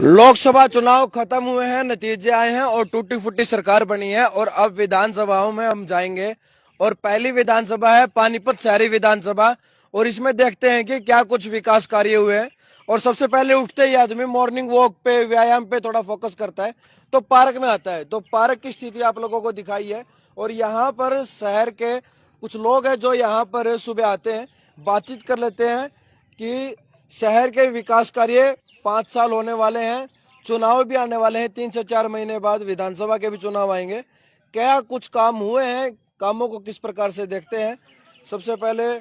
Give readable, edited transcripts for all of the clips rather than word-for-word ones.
लोकसभा चुनाव खत्म हुए हैं, नतीजे आए हैं और टूटी फूटी सरकार बनी है और अब विधानसभाओं में हम जाएंगे। और पहली विधानसभा है पानीपत शहरी विधानसभा और इसमें देखते हैं कि क्या कुछ विकास कार्य हुए हैं। और सबसे पहले उठते ही आदमी मॉर्निंग वॉक पे, व्यायाम पे थोड़ा फोकस करता है तो पार्क में आता है। तो पार्क की स्थिति आप लोगों को दिखाई है और यहाँ पर शहर के कुछ लोग हैं जो यहाँ पर सुबह आते हैं, बातचीत कर लेते हैं कि शहर के विकास कार्य 5 साल होने वाले हैं, चुनाव भी आने वाले हैं, 3 से 4 महीने बाद विधानसभा के भी चुनाव आएंगे। क्या कुछ काम हुए हैं, कामों को किस प्रकार से देखते हैं। सबसे पहले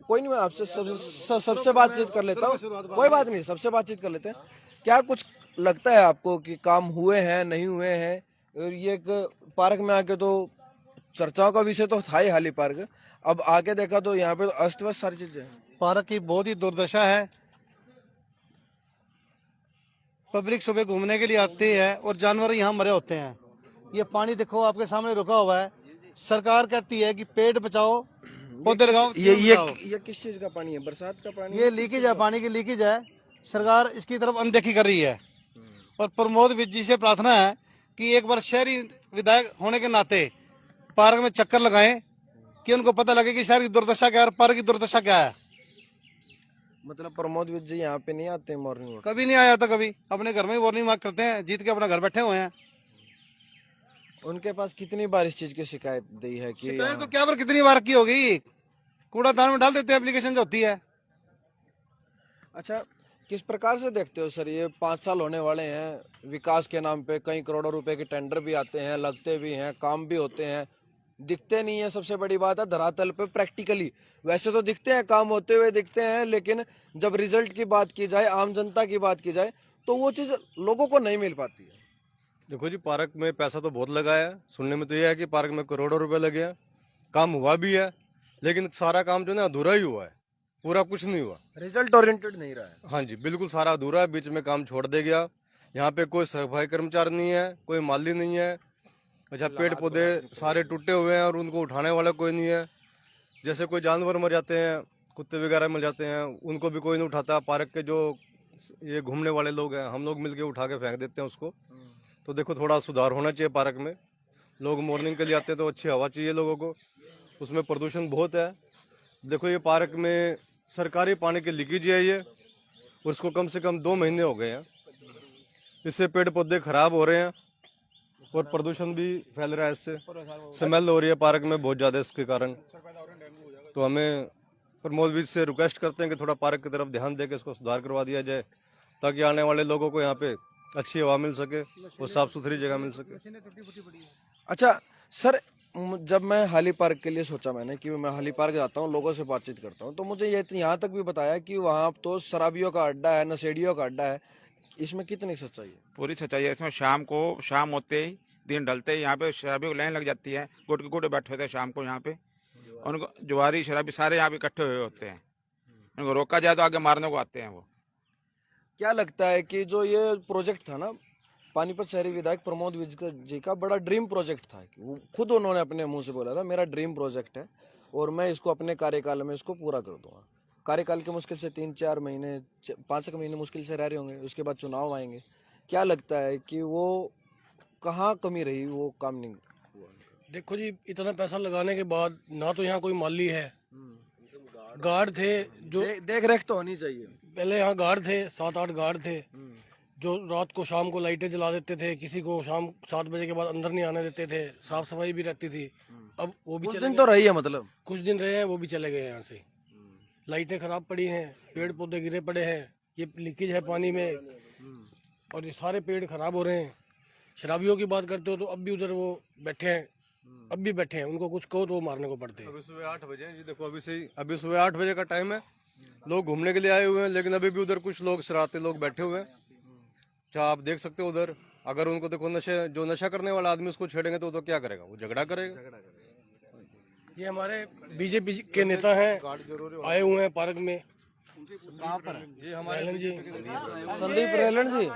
कोई नहीं, मैं आपसे सबसे बातचीत कर लेता हूँ, कोई बात नहीं, सबसे बातचीत कर लेते हैं। क्या कुछ लगता है आपको कि काम हुए हैं, नहीं हुए हैं। और ये एक पार्क में आके तो चर्चाओं का विषय तो था ही हाली पार्क, अब आके देखा तो यहाँ पे तो अस्त व्यस्त सारी चीजें हैं। पार्क की बहुत ही दुर्दशा है। पब्लिक सुबह घूमने के लिए आती है और जानवर यहाँ मरे होते हैं। ये पानी देखो आपके सामने रुका हुआ है। सरकार कहती है कि पेड़ बचाओ, पौधे लगाओ। ये किस चीज का पानी है, बरसात का पानी? ये लीकेज है, पानी की लीकेज है। सरकार इसकी तरफ अनदेखी कर रही है। और प्रमोद विज जी से प्रार्थना है कि एक बार शहरी विधायक होने के नाते पार्क में चक्कर लगाएं कि उनको पता लगे कि शहर की दुर्दशा क्या है और पार्क की दुर्दशा क्या है। मतलब प्रमोद विज जी यहाँ पे नहीं आते मॉर्निंग वॉक? कभी नहीं आया था, कभी अपने घर में ही मॉर्निंग वॉक करते हैं, जीत के अपना घर बैठे हुए हैं। उनके पास कितनी बार इस चीज की शिकायत दी है कि शिकायत तो क्या बार कितनी बार की होगी, कूड़ादान में डाल देते हैं एप्लीकेशन जो होती है। अच्छा, किस प्रकार से देखते हो सर, ये 5 साल होने वाले हैं, विकास के नाम पे कई करोड़ों रुपए के टेंडर भी आते हैं, लगते भी हैं, काम भी होते हैं, दिखते नहीं है। सबसे बड़ी बात है धरातल पे प्रैक्टिकली वैसे तो दिखते हैं, काम होते हुए दिखते हैं, लेकिन जब रिजल्ट की बात की जाए, आम जनता की बात की जाए तो वो चीज लोगों को नहीं मिल पाती है। देखो जी, पार्क में पैसा तो बहुत लगा है। सुनने में तो ये है कि पार्क में करोड़ों रुपए लगे हैं, काम हुआ भी है, लेकिन सारा काम जो है ना अधूरा ही हुआ है, पूरा कुछ नहीं हुआ, रिजल्ट ओरिएंटेड नहीं रहा है। हाँ जी, बिल्कुल सारा अधूरा है, बीच में काम छोड़ दे गया। यहाँ पे कोई सफाई कर्मचारी नहीं है, कोई माली नहीं है। अच्छा, पेड़ पौधे सारे टूटे हुए हैं और उनको उठाने वाला कोई नहीं है। जैसे कोई जानवर मर जाते हैं, कुत्ते वगैरह मर जाते हैं, उनको भी कोई नहीं उठाता। पार्क के जो ये घूमने वाले लोग हैं, हम लोग मिलके उठा के फेंक देते हैं उसको। तो देखो, थोड़ा सुधार होना चाहिए पार्क में। लोग मॉर्निंग के लिए आते हैं तो अच्छी हवा चाहिए लोगों को, उसमें प्रदूषण बहुत है। देखो, ये पार्क में सरकारी पानी की लीकेज है ये, और इसको कम से कम 2 महीने हो गए हैं। इससे पेड़ पौधे खराब हो रहे हैं और प्रदूषण भी फैल रहा है, इससे स्मेल हो रही है पार्क में बहुत ज़्यादा इसके कारण। तो हमें प्रमोद विज से रिक्वेस्ट करते हैं कि थोड़ा पार्क की तरफ ध्यान दे के इसको सुधार करवा दिया जाए, ताकि आने वाले लोगों को यहाँ पे अच्छी हवा मिल सके और साफ सुथरी जगह मिल सके। अच्छा सर, जब मैं हाली पार्क के लिए सोचा मैंने कि मैं हाली पार्क जाता हूँ, लोगों से बातचीत करता हूँ, तो मुझे ये यहाँ तक भी बताया कि वहाँ तो शराबियों का अड्डा है, नशेड़ियों का अड्डा है। इसमें कितनी सच्चाई है? पूरी सच्चाई है इसमें। शाम होते ही, दिन ढलते ही यहाँ पे शराबियों की लाइन लग जाती है। गुट के गुट बैठे होते हैं शाम को यहाँ पे, उनको जुआरी शराबी सारे यहाँ पे इकट्ठे हुए होते हैं। उनको रोका जाए तो आगे मारने को आते हैं वो। क्या लगता है कि जो ये प्रोजेक्ट था ना, पानीपत शहरी विधायक प्रमोद विज जी का बड़ा ड्रीम प्रोजेक्ट था, वो खुद उन्होंने अपने मुंह से बोला था मेरा ड्रीम प्रोजेक्ट है और मैं इसको अपने कार्यकाल में इसको पूरा कर दूंगा। कार्यकाल के मुश्किल से 3-4 महीने, 5 महीने मुश्किल से रह रहे होंगे, उसके बाद चुनाव आएंगे। क्या लगता है कि वो कहाँ कमी रही, वो काम नहीं हुआ? देखो जी, इतना पैसा लगाने के बाद ना तो यहाँ कोई माली है, गार्ड थे जो देख रेख तो होनी चाहिए। पहले यहाँ गार्ड थे, 7-8 गार्ड थे जो रात को शाम को लाइटें जला देते थे, किसी को शाम 7 बजे के बाद अंदर नहीं आने देते थे, साफ सफाई भी रहती थी। अब वो भी कुछ चले दिन गए। तो रही है, मतलब कुछ दिन रहे हैं, वो भी चले गए यहाँ से। लाइटें खराब पड़ी हैं, पेड़ पौधे गिरे पड़े हैं, ये लीकेज है पानी में और ये सारे पेड़ खराब हो रहे हैं। शराबियों की बात करते हो तो अब भी उधर वो बैठे हैं, अब भी बैठे हैं, उनको कुछ कहो तो वो मारने को पड़ते हैं। अभी सुबह 8 बजे जी, देखो अभी सुबह 8 बजे का टाइम है, लोग घूमने के लिए आए हुए हैं, लेकिन अभी भी उधर कुछ लोग शरारती लोग बैठे हुए हैं। अच्छा, आप देख सकते हो उधर, अगर उनको देखो जो नशा करने वाला आदमी उसको छेड़ेंगे तो क्या करेगा, वो झगड़ा करेगा। ये हमारे बीजेपी के नेता हैं, आए हुए हैं पार्क में। कहाँ पर है? ये हमारे जी संदीप रेलन जी।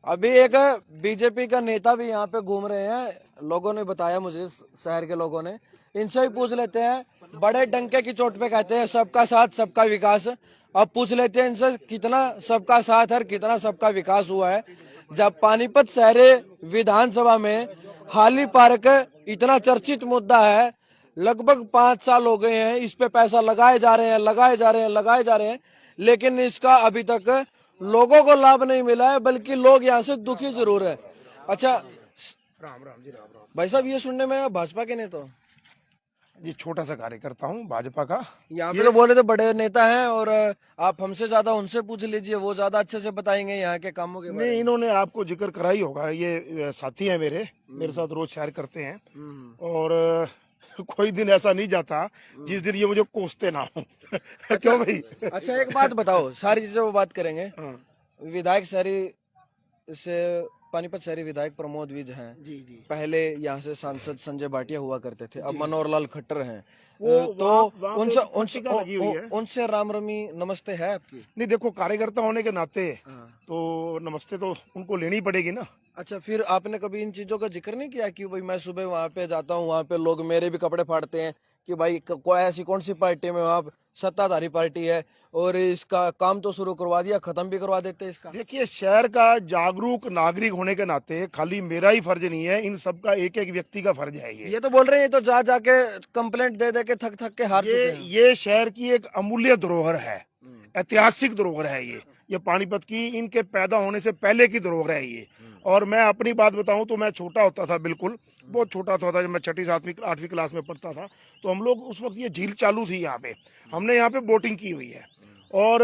अभी एक बीजेपी का नेता भी यहाँ पे घूम रहे हैं, लोगों ने बताया मुझे, शहर के लोगों ने। इनसे ही पूछ लेते हैं। बड़े डंके की चोट पे कहते हैं सबका साथ सबका विकास, अब पूछ लेते हैं इनसे कितना सबका साथ है, कितना सबका विकास हुआ है। जब पानीपत शहर विधानसभा में हाली पार्क इतना चर्चित मुद्दा है, लगभग 5 साल हो गए हैं, इस पे पैसा लगाए जा रहे हैं, लगाए जा रहे हैं, लगाए जा रहे हैं, लेकिन इसका अभी तक लोगों को लाभ नहीं मिला है, बल्कि लोग यहाँ से दुखी जरूर है। अच्छा भाई साहब, ये सुनने में भाजपा के नेता हो? जी छोटा सा कार्यकर्ता हूँ भाजपा का। यहाँ पे तो बोले तो बड़े नेता हैं, और आप हमसे ज्यादा उनसे पूछ लीजिए, वो ज्यादा अच्छे से बताएंगे यहाँ के कामों के बारे नहीं, में। इन्होंने आपको जिक्र करा ही होगा, ये साथी हैं मेरे साथ रोज सैर करते हैं, और कोई दिन ऐसा नहीं जाता जिस दिन ये मुझे कोसते ना हो। क्यों भाई? अच्छा एक बात बताओ, सारी चीजें वो बात करेंगे। हाँ, विधायक शहरी से पानीपत शहरी विधायक प्रमोद विज हैं, जी जी। पहले यहाँ से सांसद संजय भाटिया हुआ करते थे, अब मनोहर लाल खट्टर हैं। वो तो वहाँ उनसे पे पट्टिका लगी हुई है। उनसे राम रमी नमस्ते है आपकी? नहीं देखो, कार्यकर्ता होने के नाते हाँ। तो नमस्ते तो उनको लेनी पड़ेगी ना। अच्छा, फिर आपने कभी इन चीजों का जिक्र नहीं किया कि भाई मैं सुबह वहाँ पे जाता हूँ, वहाँ पे लोग मेरे भी कपड़े फाड़ते हैं कि भाई कोई ऐसी कौन सी पार्टी में आप सत्ताधारी पार्टी है, और इसका काम तो शुरू करवा दिया, खत्म भी करवा देते इसका। देखिए, शहर का जागरूक नागरिक होने के नाते खाली मेरा ही फर्ज नहीं है, इन सबका एक एक व्यक्ति का फर्ज है। ये तो बोल रहे हैं, ये तो जा जाके कंप्लेंट दे दे के थक थक के हार चुके हैं। ये शहर की एक अमूल्य धरोहर है, ऐतिहासिक धरोहर है ये पानीपत की, इनके पैदा होने से पहले की धरोहर है ये। और मैं अपनी बात बताऊं तो मैं छोटा होता था, बिल्कुल बहुत छोटा था, जब मैं 6ठी 7वीं 8वीं क्लास में पढ़ता था, तो हम लोग उस वक्त ये झील चालू थी यहाँ पे, हमने यहाँ पे बोटिंग की हुई है, और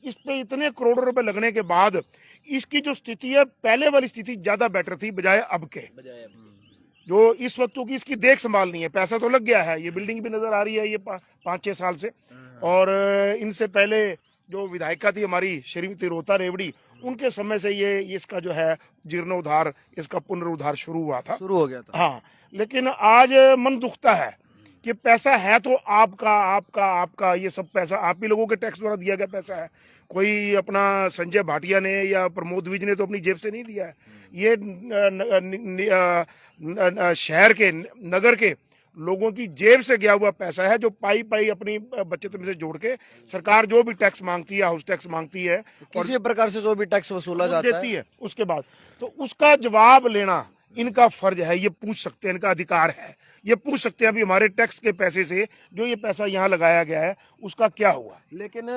इस पे इतने करोड़ों रुपए लगने के बाद इसकी जो स्थिति है, पहले वाली स्थिति ज्यादा बेटर थी बजाय अब के। जो इस वक्त, क्योंकि इसकी देख संभाल नहीं है, पैसा तो लग गया है, ये बिल्डिंग भी नजर आ रही है ये 5-6 साल से, और इनसे पहले जो विधायिका थी हमारी श्रीमती रोता रेवड़ी, उनके समय से ये इसका जो है जीर्णोद्धार, इसका पुनरुद्धार शुरू हुआ था, शुरू हो गया था। हाँ, लेकिन आज मन दुखता है कि पैसा है तो आपका ये सब पैसा आप ही लोगों के टैक्स द्वारा दिया गया पैसा है। कोई अपना संजय भाटिया ने या प्रमोद विज ने तो अपनी जेब से नहीं दिया है, ये शहर के, नगर के लोगों की जेब से गया हुआ पैसा है, जो पाई पाई अपनी बचत में से जोड़ के सरकार जो भी टैक्स मांगती है, हाउस टैक्स मांगती है, किसी प्रकार से जो भी टैक्स वसूला जाता देती है, उसके बाद तो उसका जवाब लेना इनका फर्ज है, ये पूछ सकते हैं, इनका अधिकार है, ये पूछ सकते हैं अभी हमारे टैक्स के पैसे से जो ये पैसा यहाँ लगाया गया है उसका क्या हुआ। लेकिन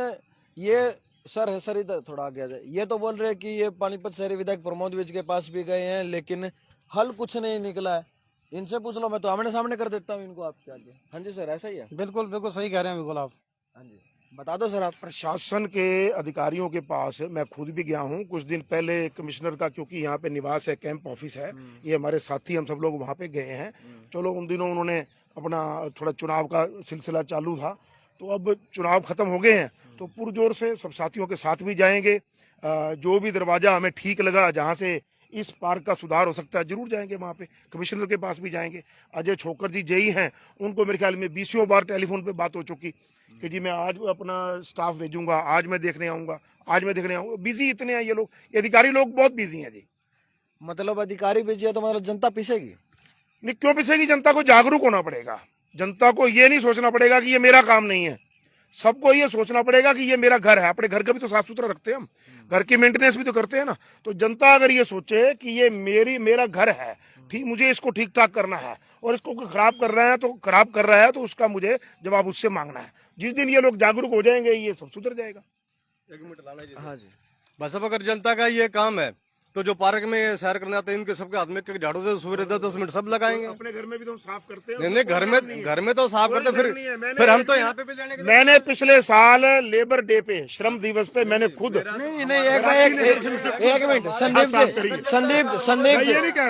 ये सर इधर थोड़ा आगे आ जाए, ये तो बोल रहे हैं कि ये पानीपत शहरी विधायक प्रमोद विज के पास भी गए हैं, लेकिन हल कुछ नहीं निकला है। इनसे पूछ लो, मैं तो आमने सामने कर देता हूँ इनको आपके आगे। हाँ जी सर, ऐसा ही है? बिल्कुल बिल्कुल सही कह रहे हैं, बिल्कुल आप। हाँ जी, बता दो सर आप। प्रशासन के अधिकारियों के पास मैं खुद भी गया हूँ कुछ दिन पहले, कमिश्नर का, क्योंकि यहाँ पे निवास है, कैंप ऑफिस है, ये हमारे साथी हम सब लोग वहाँ पे गए हैं। चलो, उन दिनों उन्होंने अपना थोड़ा चुनाव का सिलसिला चालू था, तो अब चुनाव खत्म हो गए हैं, तो पुरजोर से सब साथियों के साथ भी जाएंगे, जो भी दरवाजा हमें ठीक लगा जहाँ से इस पार्क का सुधार हो सकता है जरूर जाएंगे, वहाँ पे कमिश्नर के पास भी जाएंगे। अजय छोकर जी जेई हैं, उनको मेरे ख्याल में 20 बार टेलीफोन पे बात हो चुकी कि जी मैं आज अपना स्टाफ भेजूंगा, आज मैं देखने आऊंगा, आज मैं देखने आऊंगा। बिजी इतने हैं ये लोग, ये अधिकारी लोग बहुत बिजी हैं जी। मतलब अधिकारी भेजिए तो मतलब जनता पिसेगी? नहीं, क्यों पिसेगी? जनता को जागरूक होना पड़ेगा, जनता को ये नहीं सोचना पड़ेगा कि ये मेरा काम नहीं है, सबको ये सोचना पड़ेगा कि ये मेरा घर है। अपने घर का भी तो साफ सुथरा रखते हैं हम, घर की मेंटेनेंस भी तो करते हैं ना। तो जनता अगर ये सोचे कि ये मेरा घर है, ठीक, मुझे इसको ठीक ठाक करना है, और इसको खराब कर रहा है तो उसका मुझे जवाब उससे मांगना है। जिस दिन ये लोग जागरूक हो जाएंगे, ये सब सुधर जाएगा। एक मिनट लाना जी। हाँ जी। बस अब अगर जनता का ये काम है तो जो पार्क में सैर करने आते हैं, इनके सबके हाथ में एक झाड़ू दे, सुबह 10 मिनट सब लगाएंगे। अपने घर में भी तो हम साफ करते हैं। नहीं, घर में तो साफ करते, फिर हम तो यहाँ पे भी जाने के लिए। मैंने पिछले साल लेबर डे पे, श्रम दिवस पे, मैंने खुद नहीं, एक मिनट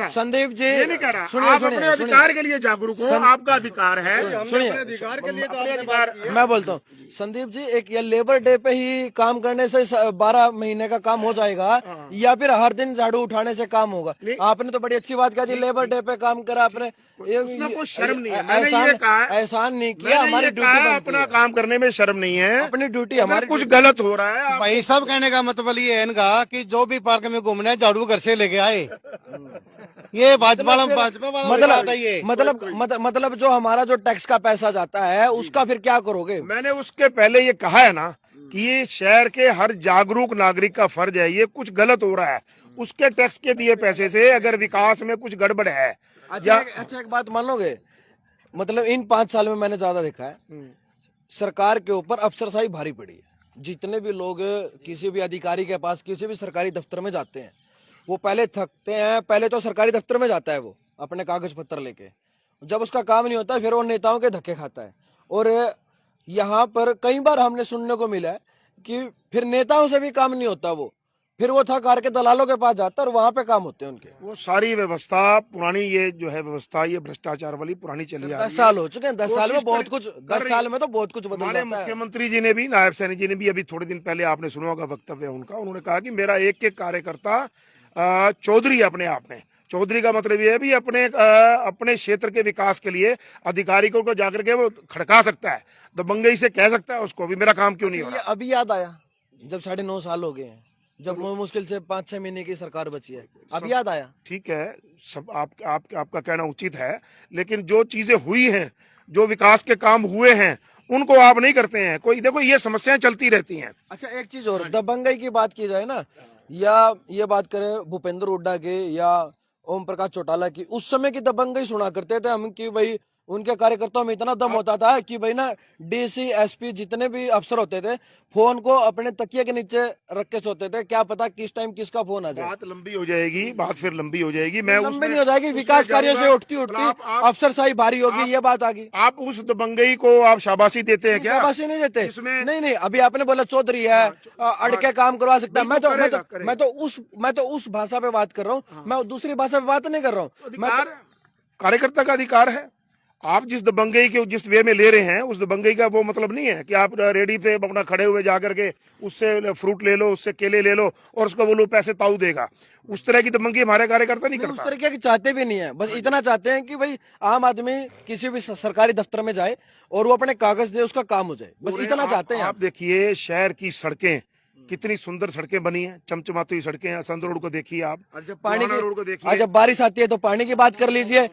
संदीप जी, ये नहीं कह रहा, सुनिए आप अपने अधिकार के लिए जागरूक हो, आपका अधिकार है। सुनिए, अधिकार के लिए तो अपने आपने अधिकार, मैं बोलता हूँ संदीप जी, एक ये लेबर डे पे ही काम करने से 12 महीने का काम हो जाएगा, या फिर हर दिन झाड़ू उठाने से काम होगा? आपने तो बड़ी अच्छी बात कहा थी, लेबर डे पे काम करा आपने, उसमें कोई शर्म नहीं है। मैंने ये कहा, एहसान नहीं किया, हमारी ड्यूटी बनती है। अपना काम करने में शर्म नहीं है, अपनी ड्यूटी हमारी। कुछ गलत हो रहा है, भाई साहब कहने का मतलब ये है इनका कि जो भी पार्क में घूमना है झाड़ू घर से लेके आए। ये भाजपा मतलब जो हमारा जो टैक्स का पैसा जाता है उसका फिर क्या करोगे? मैंने उसके पहले ये कहा है ना कि ये शहर के हर जागरूक नागरिक का फर्ज है, ये कुछ गलत हो रहा है, उसके टैक्स के दिए पैसे से अगर विकास में कुछ गड़बड़ है अच्छा एक बात मानोगे, मतलब इन 5 साल में मैंने ज्यादा देखा है सरकार के ऊपर अफसरशाही भारी पड़ी है। जितने भी लोग किसी भी अधिकारी के पास किसी भी सरकारी दफ्तर में जाते हैं, वो पहले थकते हैं, पहले तो सरकारी दफ्तर में जाता है वो अपने कागज पत्र लेके, जब उसका काम नहीं होता फिर वो नेताओं के धक्के खाता है। और यहाँ पर कई बार हमने सुनने को मिला है कि फिर नेताओं से भी काम नहीं होता, वो फिर वो थक हार के दलालों के पास जाता है और वहां पे काम होते हैं उनके। वो सारी व्यवस्था पुरानी, ये जो है व्यवस्था, ये भ्रष्टाचार वाली पुरानी चली आ रही 10 साल हो चुके हैं, 10 साल में कोशिश बहुत कर- कुछ, कर 10 रही- साल में तो बहुत कुछ बदल हमारे जाता है। मुख्यमंत्री जी ने भी, नायब सैनी जी ने भी अभी थोड़े दिन पहले आपने सुना होगा वक्तव्य उनका, उन्होंने कहा कि मेरा एक एक कार्यकर्ता चौधरी अपने आप में, चौधरी का मतलब ये है भी अपने क्षेत्र के विकास के लिए अधिकारी को जाकर के वो खड़का सकता है, दबंगई से कह सकता है उसको भी मेरा काम क्यों नहीं हो ये रहा। अभी याद आया जब 9.5 साल हो गए हैं, जब मुश्किल से 5-6 महीने की सरकार बची है, अब याद आया। ठीक है, सब आपका कहना उचित है, लेकिन जो चीजें हुई हैं, जो विकास के काम हुए हैं, उनको आप नहीं करते हैं। कोई देखो, ये समस्याएं चलती रहती हैं। अच्छा एक चीज और, दबंगई की बात की जाए ना, या ये बात करें भूपेंद्र हुड्डा के या ओम प्रकाश चौटाला की, उस समय की दबंगई सुना करते थे हम कि भाई उनके कार्यकर्ताओं में इतना दम होता था कि भाई ना डीसी एसपी जितने भी अफसर होते थे फोन को अपने तकिए के नीचे रख के सोते थे, क्या पता किस टाइम किसका फोन आ जाए। बात लंबी हो जाएगी, बात फिर लंबी हो जाएगी। मैं लंबी नहीं हो जाएगी, विकास कार्यों से उठती उठती अफसरशाही भारी होगी, ये बात आ गई। आप उस दबंगई को आप शाबाशी देते हैं क्या? शाबाशी नहीं देते, इसमें नहीं अभी आपने बोला चौधरी है, अड़के काम करवा सकता है, बिल्कुल मैं तो उस भाषा पे बात कर रहा हूँ, मैं दूसरी भाषा पे बात नहीं कर रहा हूँ। अधिकार, कार्यकर्ता का अधिकार है। आप जिस दबंगई के जिस वे में ले रहे हैं, उस दबंगई का वो मतलब नहीं है कि आप रेडी पे अपना खड़े हुए जाकर के उससे फ्रूट ले लो, उससे केले ले लो और उसको बोलो पैसे ताऊ देगा। उस तरह की दबंगई हमारे कार्यकर्ता नहीं उस करता। तरीके की चाहते भी नहीं है, बस इतना चाहते हैं कि भाई आम आदमी किसी भी सरकारी दफ्तर में जाए और वो अपने कागज दे, उसका काम हो जाए, बस इतना चाहते हैं। आप देखिए शहर की सड़कें, कितनी सुंदर सड़कें बनी हैं, चमचमाती हुई सड़कें। असंध रोड को देखिए आप, और जब पानी रोड को की, देखिए। और जब बारिश आती है तो पानी की बात कर लीजिए,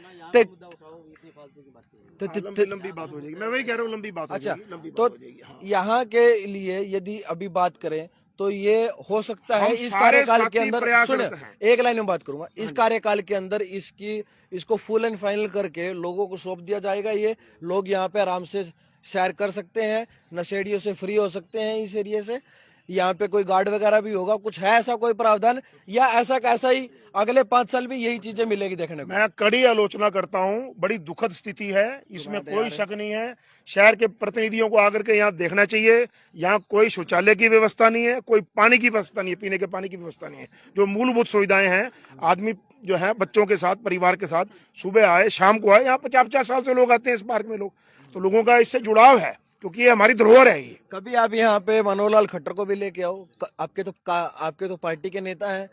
लंबी बात हो जाएगी, मैं वही कह रहा हूँ, लंबी बात हो अच्छा जाएगी, लंबी तो बात हो जाएगी। हाँ। यहाँ के लिए यदि अभी बात करें तो ये हो सकता है हम इस सारे कार्यकाल के साथी अंदर, प्रयासरत सुने हैं। एक लाइन में बात करूंगा, इस कार्यकाल के अंदर इसको फुल एंड फाइनल करके लोगों को सौंप दिया जाएगा। ये लोग यहाँ पे आराम से सैर कर सकते हैं, नशेड़ियों से फ्री हो सकते हैं इस एरिया से। यहाँ पे कोई गार्ड वगैरह भी होगा, कुछ है ऐसा कोई प्रावधान, या ऐसा कैसा ही अगले 5 साल भी यही चीजें मिलेगी देखने को? मैं कड़ी आलोचना करता हूँ, बड़ी दुखद स्थिति है, इसमें कोई शक नहीं है। शहर के प्रतिनिधियों को आकर के यहाँ देखना चाहिए। यहाँ कोई शौचालय की व्यवस्था नहीं है, कोई पानी की व्यवस्था नहीं है, पीने के पानी की व्यवस्था नहीं है। जो मूलभूत सुविधाएं हैं, आदमी जो है बच्चों के साथ, परिवार के साथ सुबह आए शाम को आए, यहाँ 50-50 साल से लोग आते हैं इस पार्क में, लोग तो लोगों का इससे जुड़ाव है, क्योंकि ये हमारी धरोहर है। ये कभी आप यहाँ पे मनोहर लाल खट्टर को भी लेके आओ, आपके तो पार्टी के नेता हैं,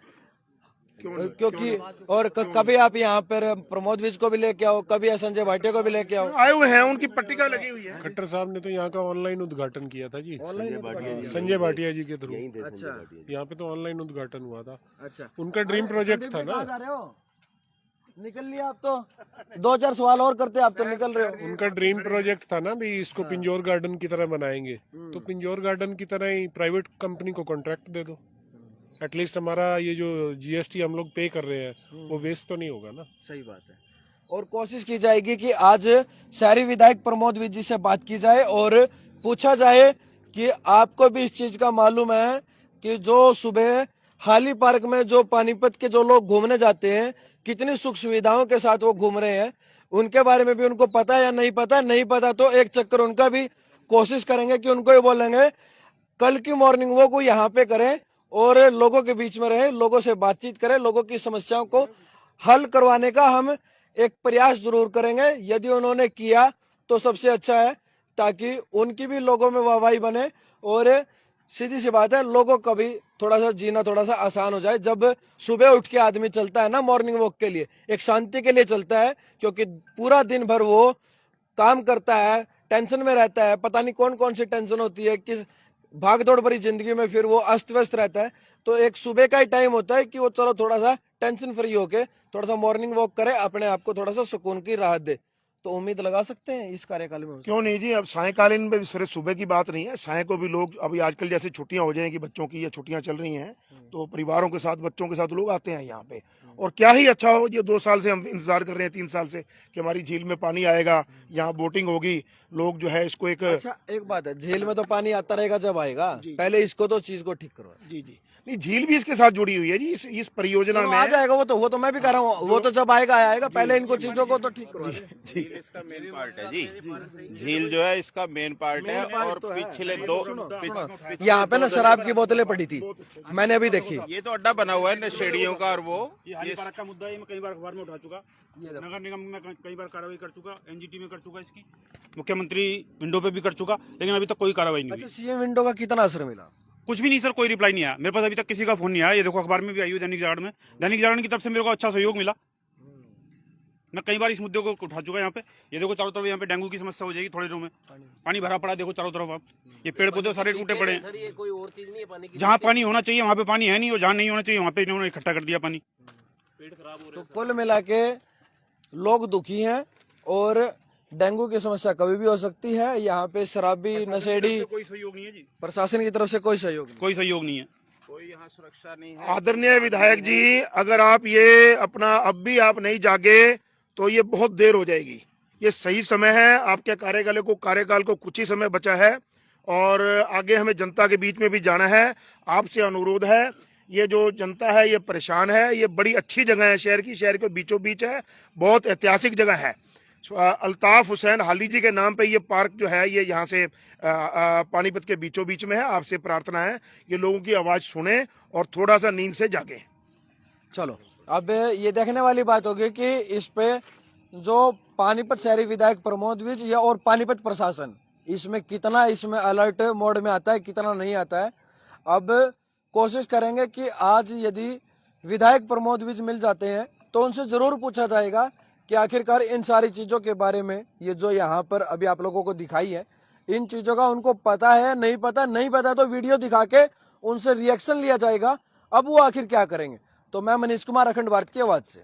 क्योंकि और कभी आप यहाँ पर प्रमोद विज को भी लेके आओ, कभी संजय भाटिया को भी लेके आओ। आए हुए हैं, उनकी पट्टिका लगी हुई है। खट्टर साहब ने तो यहाँ का ऑनलाइन उद्घाटन किया था जी, संजय भाटिया जी के थ्रू। अच्छा यहाँ पे तो ऑनलाइन उद्घाटन हुआ था, अच्छा, उनका ड्रीम प्रोजेक्ट था ना। निकल लिया आप तो, 2-4 सवाल और करते आप तो निकल रहे हो। उनका ड्रीम प्रोजेक्ट था ना भी इसको पिंजौर गार्डन की तरह बनाएंगे, तो पिंजौर गार्डन की तरह ही प्राइवेट कंपनी को कॉन्ट्रैक्ट दे दो। एटलीस्ट हमारा ये जो जीएसटी हम लोग पे कर रहे हैं वो वेस्ट तो नहीं होगा ना। सही बात है। और कोशिश की जाएगी कि आज शहरी विधायक प्रमोद विज जी से बात की जाए और पूछा जाए कि आपको भी इस चीज का मालूम है कि जो सुबह हाली पार्क में जो पानीपत के जो लोग घूमने जाते हैं, कितनी सुख सुविधाओं के साथ वो घूम रहे हैं, उनके बारे में भी उनको पता है या नहीं पता? नहीं पता तो एक चक्कर उनका भी कोशिश करेंगे कि उनको ये बोलेंगे कल की मॉर्निंग वो को यहाँ पे करें और लोगों के बीच में रहे, लोगों से बातचीत करें, लोगों की समस्याओं को हल करवाने का हम एक प्रयास जरूर करेंगे। यदि उन्होंने किया तो सबसे अच्छा है, ताकि उनकी भी लोगों में वाहवाही बने और सीधी सी बात है, लोगों का भी थोड़ा सा जीना थोड़ा सा आसान हो जाए। जब सुबह उठ के आदमी चलता है ना मॉर्निंग वॉक के लिए, एक शांति के लिए चलता है, क्योंकि पूरा दिन भर वो काम करता है, टेंशन में रहता है, पता नहीं कौन कौन सी टेंशन होती है, किस भागदौड़ भरी जिंदगी में फिर वो अस्त व्यस्त रहता है। तो एक सुबह का ही टाइम होता है कि वो चलो थोड़ा सा टेंशन फ्री होके थोड़ा सा मॉर्निंग वॉक करे, अपने आप को थोड़ा सा सुकून की राहत दे। तो उम्मीद लगा सकते हैं इस कार्यकाल में? क्यों नहीं जी, अब सायकालीन में सिर्फ सुबह की बात नहीं है, साय को भी लोग अभी आजकल जैसे छुट्टियां हो जाएंगी बच्चों की, या छुट्टियां चल रही हैं तो परिवारों के साथ बच्चों के साथ लोग आते हैं यहाँ पे। और क्या ही अच्छा हो, ये 2 साल से हम इंतजार कर रहे हैं, 3 साल से, कि हमारी झील में पानी आएगा, यहाँ बोटिंग होगी, लोग जो है इसको एक अच्छा एक बात है, झील में तो पानी आता रहेगा जब आएगा, पहले इसको तो चीज को ठीक करो। जी जी नहीं, झील भी इसके साथ जुड़ी हुई है जी, इस परियोजना चलो, में आ जाएगा वो तो मैं भी कह रहा हूँ, वो तो जब आएगा आएगा, पहले इनको चीजों को तो ठीक करो। जी इसका मेन पार्ट है जी, झील जो है इसका मेन पार्ट है। और पिछले यहाँ पे ना शराब की बोतलें पड़ी थी, मैंने अभी देखी। ये तो अड्डा बना हुआ है नशेड़ियों का, और वो ये हानिकारक का मुद्दा है, मैं कई बार अखबार में उठा चुका, नगर निगम में कई बार कार्रवाई कर चुका, एनजीटी में कर चुका, इसकी मुख्यमंत्री विंडो पे भी कर चुका, लेकिन अभी तक कोई कार्रवाई नहीं अच्छा, हुई। सीएम विंडो का कितना असर मिला? कुछ भी नहीं सर, कोई रिप्लाई नहीं आया मेरे पास, अभी तक किसी का फोन नहीं आया। ये देखो अखबार में भी आई हुई दैनिक जागरण में, दैनिक जागरण की तरफ से मेरे को अच्छा सहयोग मिला। मैं कई बार इस मुद्दे को उठा चुका यहाँ पे। ये देखो चारों तरफ यहाँ पे डेंगू की समस्या हो जाएगी थोड़ी देर में, पानी भरा पड़ा, देखो चारों तरफ आप, ये पेड़ पौधे सारे टूटे पड़े हैं। कोई और चीज नहीं है पानी की, जहाँ पानी होना चाहिए वहाँ पे पानी है नहीं, और जहाँ नहीं होना चाहिए वहाँ पे इन्होंने इकट्ठा कर दिया पानी। पेड़ खराब हो रहे तो कुल मिला के लोग दुखी हैं, और डेंगू की समस्या कभी भी हो सकती है। यहाँ पे शराबी नशेड़ी कोई सहयोग नहीं है जी, प्रशासन की तरफ से कोई सहयोग नहीं। कोई सहयोग नहीं है, कोई यहाँ सुरक्षा नहीं है। आदरणीय विधायक जी, अगर आप ये अपना अब भी आप नहीं जागे तो ये बहुत देर हो जाएगी। ये सही समय है, आपके कार्यकाल को कुछ ही समय बचा है, और आगे हमें जनता के बीच में भी जाना है। आपसे अनुरोध है, ये जो जनता है ये परेशान है, ये बड़ी अच्छी जगह है, शहर के बीचों बीच है, बहुत ऐतिहासिक जगह है। अल्ताफ हुसैन हाली जी के नाम पे ये पार्क जो है ये यहाँ से पानीपत के बीचों बीच में है। आपसे प्रार्थना है ये लोगों की आवाज सुने और थोड़ा सा नींद से जागे। चलो, अब ये देखने वाली बात होगी कि इस पे जो पानीपत शहरी विधायक प्रमोद विज या और पानीपत प्रशासन इसमें कितना अलर्ट मोड में आता है, कितना नहीं आता है। अब कोशिश करेंगे कि आज यदि विधायक प्रमोद विज मिल जाते हैं तो उनसे जरूर पूछा जाएगा कि आखिरकार इन सारी चीजों के बारे में, ये जो यहाँ पर अभी आप लोगों को दिखाई है, इन चीजों का उनको पता है, नहीं पता तो वीडियो दिखा के उनसे रिएक्शन लिया जाएगा। अब वो आखिर क्या करेंगे। तो मैं मनीष कुमार, अखंड भारत की आवाज से।